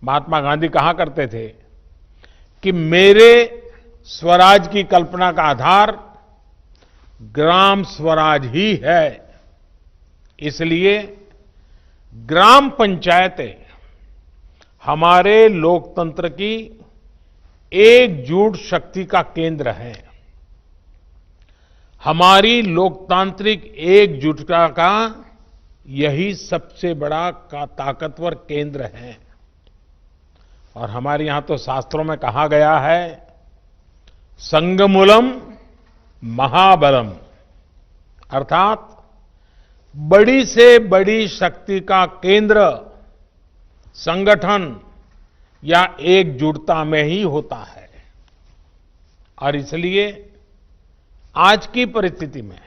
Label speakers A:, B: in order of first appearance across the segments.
A: महात्मा गांधी कहा करते थे कि मेरे स्वराज की कल्पना का आधार ग्राम स्वराज ही है। इसलिए ग्राम पंचायतें हमारे लोकतंत्र की एकजुट शक्ति का केंद्र है। हमारी लोकतांत्रिक एकजुटता का यही सबसे बड़ा ताकतवर केंद्र है। और हमारे यहां तो शास्त्रों में कहा गया है, संगमूलम महाबलम, अर्थात बड़ी से बड़ी शक्ति का केंद्र संगठन या एकजुटता में ही होता है। और इसलिए आज की परिस्थिति में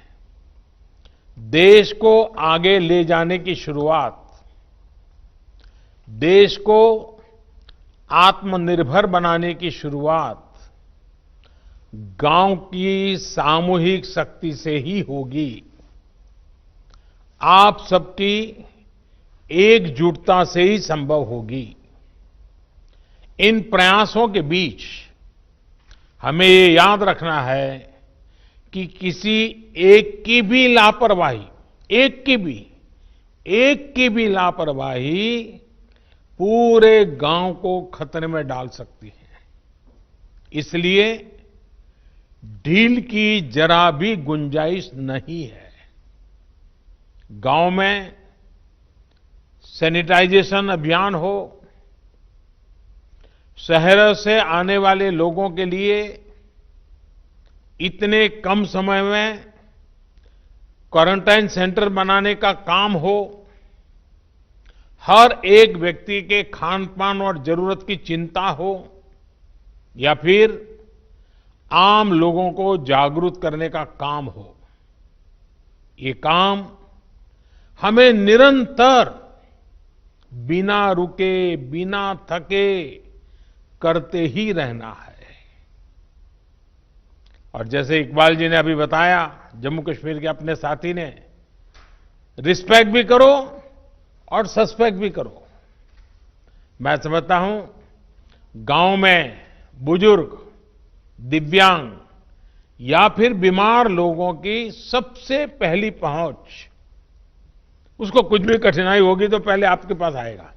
A: देश को आगे ले जाने की शुरुआत, देश को आत्मनिर्भर बनाने की शुरुआत गांव की सामूहिक शक्ति से ही होगी। आप सबकी एकजुटता से ही संभव होगी। इन प्रयासों के बीच हमें ये याद रखना है कि किसी एक की भी लापरवाही, एक की भी लापरवाही पूरे गांव को खतरे में डाल सकती है। इसलिए ढील की जरा भी गुंजाइश नहीं है। गांव में सैनिटाइजेशन अभियान हो, शहरों से आने वाले लोगों के लिए इतने कम समय में क्वारंटाइन सेंटर बनाने का काम हो, हर एक व्यक्ति के खान पान और जरूरत की चिंता हो, या फिर आम लोगों को जागरूक करने का काम हो, ये काम हमें निरंतर बिना रुके, बिना थके करते ही रहना है। और जैसे इकबाल जी ने अभी बताया, जम्मू कश्मीर के अपने साथी ने, रिस्पेक्ट भी करो और सस्पेक्ट भी करो। मैं समझता हूं गांव में बुजुर्ग, दिव्यांग या फिर बीमार लोगों की सबसे पहली पहुंच, उसको कुछ भी कठिनाई होगी तो पहले आपके पास आएगा।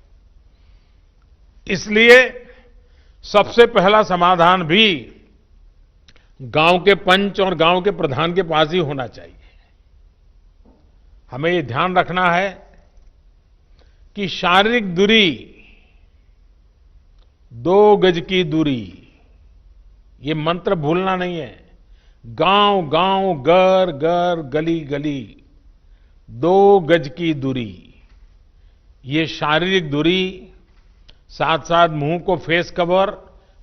A: इसलिए सबसे पहला समाधान भी गांव के पंच और गांव के प्रधान के पास ही होना चाहिए। हमें ये ध्यान रखना है कि शारीरिक दूरी, 2 गज की दूरी, ये मंत्र भूलना नहीं है। गांव गांव, घर घर, गली गली, 2 गज की दूरी, ये शारीरिक दूरी, साथ साथ मुंह को फेस कवर,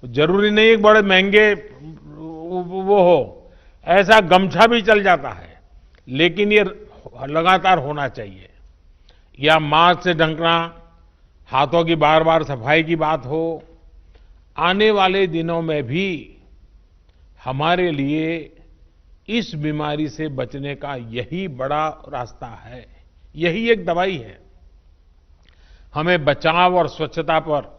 A: जरूरी नहीं एक बड़े महंगे वो हो, ऐसा गमछा भी चल जाता है, लेकिन ये लगातार होना चाहिए। या मास्क से ढकना, हाथों की बार बार सफाई की बात हो। आने वाले दिनों में भी हमारे लिए इस बीमारी से बचने का यही बड़ा रास्ता है, यही एक दवाई है। हमें बचाव और स्वच्छता पर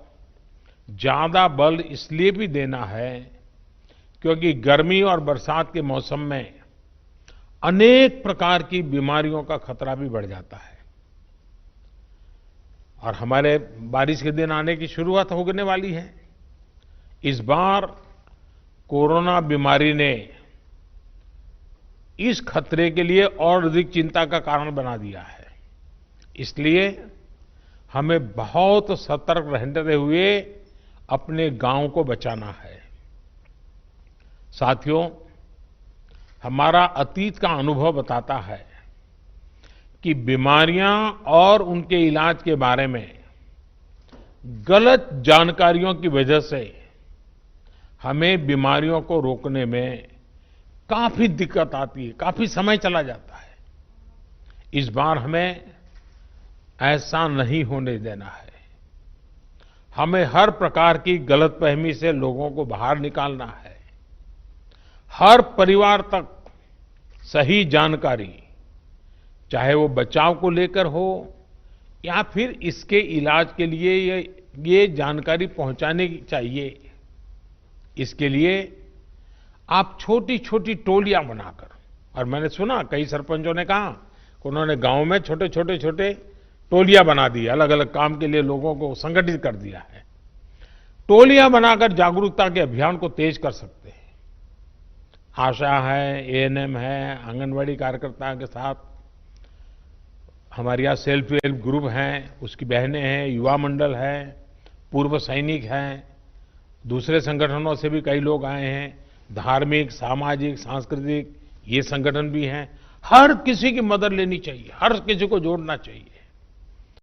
A: ज्यादा बल इसलिए भी देना है क्योंकि गर्मी और बरसात के मौसम में अनेक प्रकार की बीमारियों का खतरा भी बढ़ जाता है। और हमारे बारिश के दिन आने की शुरुआत होने वाली है। इस बार कोरोना बीमारी ने इस खतरे के लिए और अधिक चिंता का कारण बना दिया है। इसलिए हमें बहुत सतर्क रहते हुए अपने गांव को बचाना है। साथियों, हमारा अतीत का अनुभव बताता है कि बीमारियां और उनके इलाज के बारे में गलत जानकारियों की वजह से हमें बीमारियों को रोकने में काफी दिक्कत आती है, काफी समय चला जाता है। इस बार हमें ऐसा नहीं होने देना है। हमें हर प्रकार की गलतफहमी से लोगों को बाहर निकालना है। हर परिवार तक सही जानकारी, चाहे वो बचाव को लेकर हो या फिर इसके इलाज के लिए ये ये जानकारी पहुंचानी चाहिए। इसके लिए आप छोटी-छोटी टोलियां बनाकर, और मैंने सुना कई सरपंचों ने कहा कि उन्होंने गांव में छोटे टोलियां बना दी, अलग-अलग काम के लिए लोगों को संगठित कर दिया है। टोलियां बनाकर जागरूकता के अभियान को तेज कर सकते हैं। आशा है, एएनएम है, आंगनवाड़ी कार्यकर्ता के साथ हमारे यहाँ सेल्फ हेल्प ग्रुप हैं, उसकी बहनें हैं, युवा मंडल है, पूर्व सैनिक हैं, दूसरे संगठनों से भी कई लोग आए हैं, धार्मिक, सामाजिक, सांस्कृतिक ये संगठन भी हैं। हर किसी की मदद लेनी चाहिए, हर किसी को जोड़ना चाहिए।